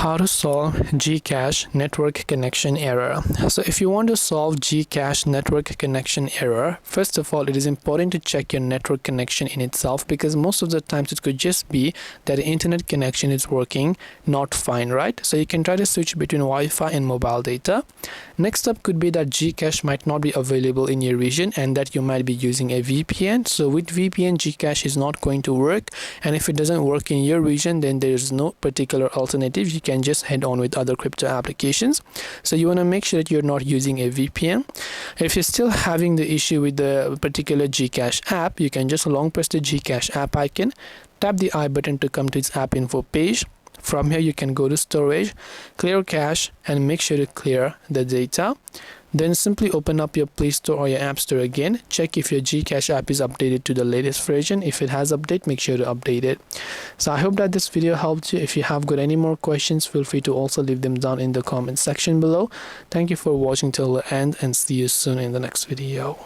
How to solve GCash network connection error. So if you want to solve GCash network connection error, first of all, it is important to check your network connection in itself, because most of the times it could just be that the internet connection is working not fine, right? So you can try to switch between Wi-Fi and mobile data. Next up could be that GCash might not be available in your region and that you might be using a VPN. So with VPN, GCash is not going to work, and if it doesn't work in your region, then there is no particular alternative. You can just head on with other crypto applications. So you want to make sure that you're not using a VPN. If you're still having the issue with the particular GCash app, you can just long press the GCash app icon, tap the I button to come to its app info page. From here you can go to storage, clear cache, and make sure to clear the data. Then simply open up your Play Store or your App Store again. Check if your GCash app is updated to the latest version. If it has updated, make sure to update it. So I hope that this video helped you. If you have got any more questions, feel free to also leave them down in the comment section below. Thank you for watching till the end, and see you soon in the next video.